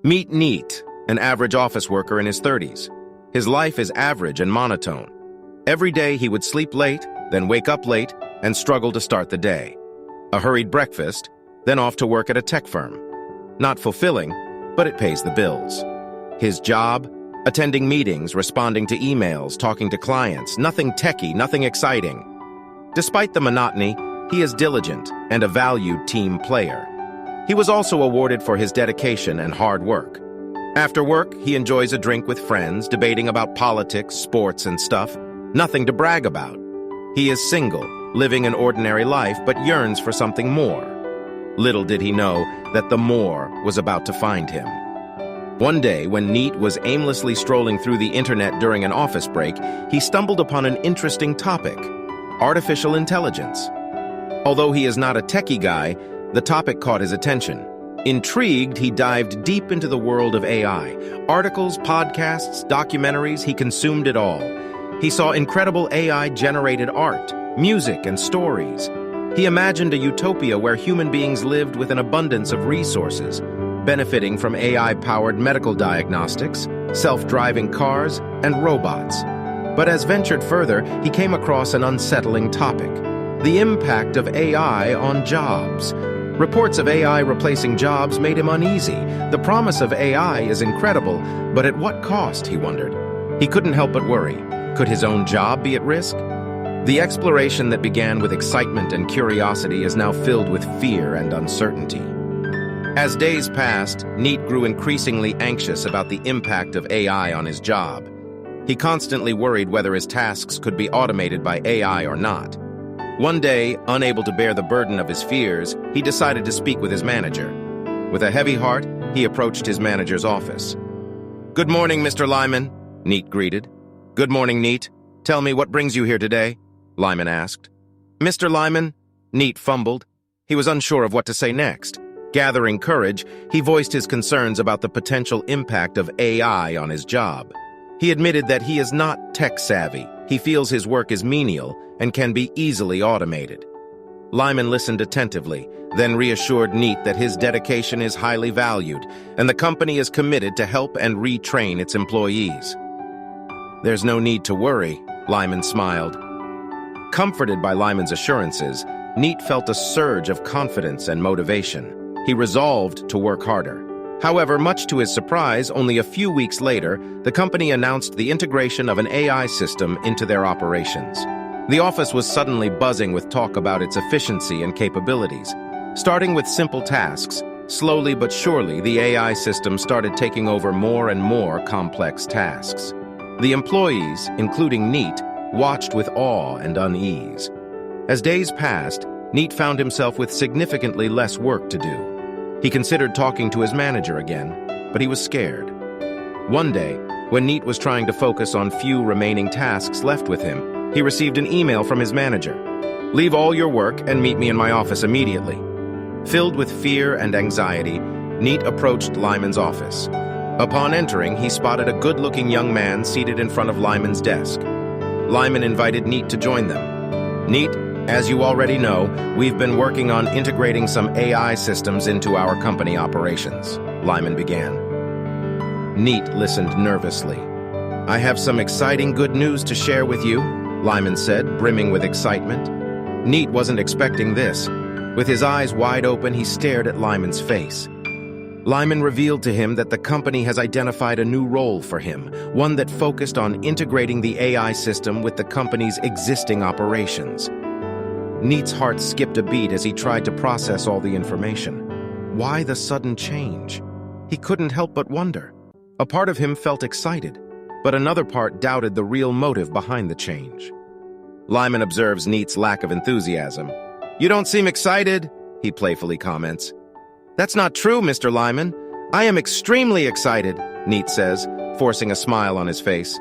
Meet Niet, an average office worker in his 30s. His life is average and monotone. Every day he would sleep late, then wake up late, and struggle to start the day. A hurried breakfast, then off to work at a tech firm. Not fulfilling, but it pays the bills. His job? Attending meetings, responding to emails, talking to clients, nothing techy, nothing exciting. Despite the monotony, he is diligent and a valued team player. He was also awarded for his dedication and hard work. After work, he enjoys a drink with friends, debating about politics, sports, and stuff. Nothing to brag about. He is single, living an ordinary life, but yearns for something more. Little did he know that the more was about to find him. One day, when Niet was aimlessly strolling through the internet during an office break, he stumbled upon an interesting topic: artificial intelligence. Although he is not a techie guy, the topic caught his attention. Intrigued, he dived deep into the world of AI. Articles, podcasts, documentaries, he consumed it all. He saw incredible AI-generated art, music, and stories. He imagined a utopia where human beings lived with an abundance of resources, benefiting from AI-powered medical diagnostics, self-driving cars, and robots. But as ventured further, he came across an unsettling topic: the impact of AI on jobs. Reports of AI replacing jobs made him uneasy. The promise of AI is incredible, but at what cost, he wondered. He couldn't help but worry. Could his own job be at risk? The exploration that began with excitement and curiosity is now filled with fear and uncertainty. As days passed, Niet grew increasingly anxious about the impact of AI on his job. He constantly worried whether his tasks could be automated by AI or not. One day, unable to bear the burden of his fears, he decided to speak with his manager. With a heavy heart, he approached his manager's office. "Good morning, Mr. Lyman," Niet greeted. "Good morning, Niet. Tell me, what brings you here today?" Lyman asked. "Mr. Lyman," Niet fumbled. He was unsure of what to say next. Gathering courage, he voiced his concerns about the potential impact of AI on his job. He admitted that he is not tech-savvy. He feels his work is menial and can be easily automated. Lyman listened attentively, then reassured Niet that his dedication is highly valued, and the company is committed to help and retrain its employees. "There's no need to worry," Lyman smiled. Comforted by Lyman's assurances, Niet felt a surge of confidence and motivation. He resolved to work harder. However, much to his surprise, only a few weeks later, the company announced the integration of an AI system into their operations. The office was suddenly buzzing with talk about its efficiency and capabilities. Starting with simple tasks, slowly but surely the AI system started taking over more and more complex tasks. The employees, including Niet, watched with awe and unease. As days passed, Niet found himself with significantly less work to do. He considered talking to his manager again, but he was scared. One day, when Niet was trying to focus on few remaining tasks left with him, he received an email from his manager. "Leave all your work and meet me in my office immediately." Filled with fear and anxiety, Niet approached Lyman's office. Upon entering, he spotted a good-looking young man seated in front of Lyman's desk. Lyman invited Niet to join them. "Niet, as you already know, we've been working on integrating some AI systems into our company operations," Lyman began. Niet listened nervously. "I have some exciting good news to share with you," Lyman said, brimming with excitement. Niet wasn't expecting this. With his eyes wide open, he stared at Lyman's face. Lyman revealed to him that the company has identified a new role for him, one that focused on integrating the AI system with the company's existing operations. Neet's heart skipped a beat as he tried to process all the information. Why the sudden change? He couldn't help but wonder. A part of him felt excited, but another part doubted the real motive behind the change. Lyman observes Neet's lack of enthusiasm. "You don't seem excited," he playfully comments. "That's not true, Mr. Lyman. I am extremely excited," Niet says, forcing a smile on his face.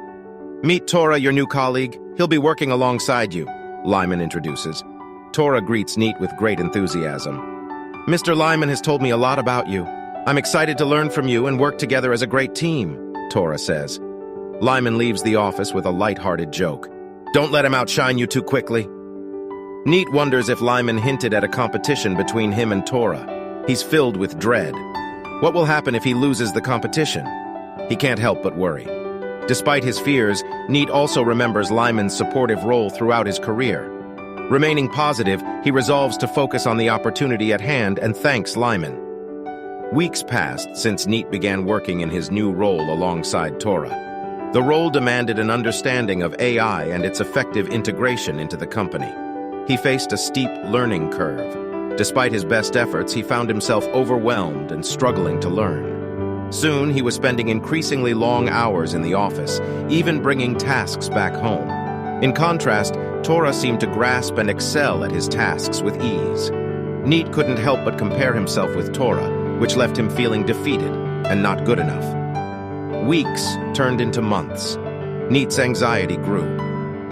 "Meet Tora, your new colleague. He'll be working alongside you," Lyman introduces. Tora greets Niet with great enthusiasm. "Mr. Lyman has told me a lot about you. I'm excited to learn from you and work together as a great team," Tora says. Lyman leaves the office with a light-hearted joke. "Don't let him outshine you too quickly." Niet wonders if Lyman hinted at a competition between him and Tora. He's filled with dread. What will happen if he loses the competition? He can't help but worry. Despite his fears, Niet also remembers Lyman's supportive role throughout his career. Remaining positive, he resolves to focus on the opportunity at hand and thanks Lyman. Weeks passed since Niet began working in his new role alongside Torah. The role demanded an understanding of AI and its effective integration into the company. He faced a steep learning curve. Despite his best efforts, he found himself overwhelmed and struggling to learn. Soon, he was spending increasingly long hours in the office, even bringing tasks back home. In contrast, Torah seemed to grasp and excel at his tasks with ease. Niet couldn't help but compare himself with Torah, which left him feeling defeated and not good enough. Weeks turned into months. Neet's anxiety grew.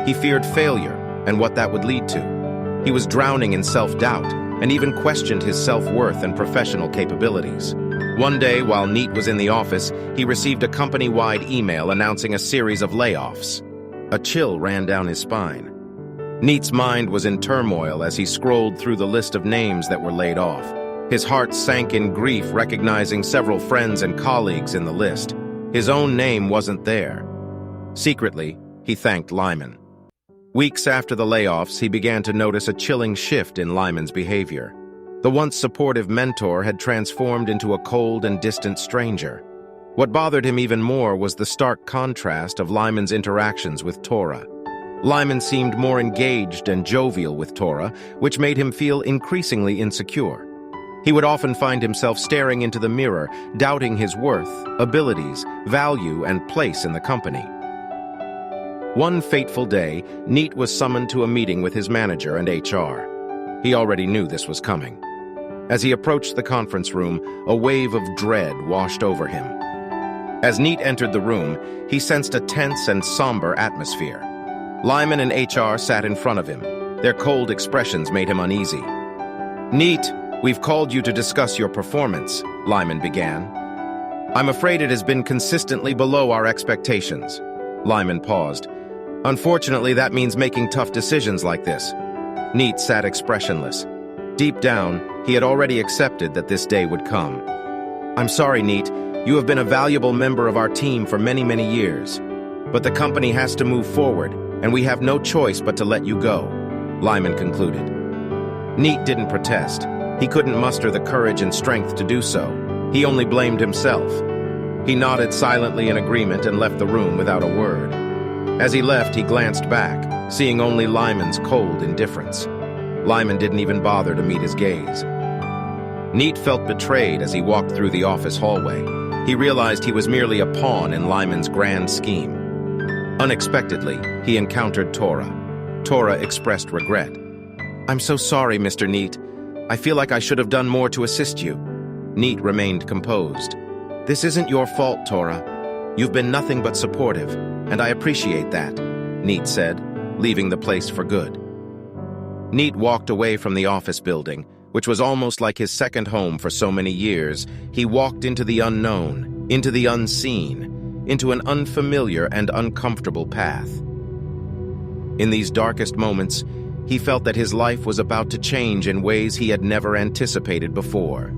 He feared failure and what that would lead to. He was drowning in self-doubt and even questioned his self-worth and professional capabilities. One day, while Niet was in the office, he received a company-wide email announcing a series of layoffs. A chill ran down his spine. Neet's mind was in turmoil as he scrolled through the list of names that were laid off. His heart sank in grief recognizing several friends and colleagues in the list. His own name wasn't there. Secretly, he thanked Lyman. Weeks after the layoffs, he began to notice a chilling shift in Lyman's behavior. The once supportive mentor had transformed into a cold and distant stranger. What bothered him even more was the stark contrast of Lyman's interactions with Torah. Lyman seemed more engaged and jovial with Torah, which made him feel increasingly insecure. He would often find himself staring into the mirror, doubting his worth, abilities, value, and place in the company. One fateful day, Niet was summoned to a meeting with his manager and HR. He already knew this was coming. As he approached the conference room, a wave of dread washed over him. As Niet entered the room, he sensed a tense and somber atmosphere. Lyman and HR sat in front of him. Their cold expressions made him uneasy. "Niet, we've called you to discuss your performance," Lyman began. "I'm afraid it has been consistently below our expectations." Lyman paused. "Unfortunately, that means making tough decisions like this." Niet sat expressionless. Deep down, he had already accepted that this day would come. "I'm sorry, Niet. You have been a valuable member of our team for many, many years. But the company has to move forward, and we have no choice but to let you go," Lyman concluded. Niet didn't protest. He couldn't muster the courage and strength to do so. He only blamed himself. He nodded silently in agreement and left the room without a word. As he left, he glanced back, seeing only Lyman's cold indifference. Lyman didn't even bother to meet his gaze. Niet felt betrayed as he walked through the office hallway. He realized he was merely a pawn in Lyman's grand scheme. Unexpectedly, he encountered Torah. Torah expressed regret. "I'm so sorry, Mr. Niet. I feel like I should have done more to assist you." Niet remained composed. "This isn't your fault, Torah. You've been nothing but supportive, and I appreciate that," Niet said, leaving the place for good. Niet walked away from the office building, which was almost like his second home for so many years. He walked into the unknown, into the unseen, into an unfamiliar and uncomfortable path. In these darkest moments, he felt that his life was about to change in ways he had never anticipated before.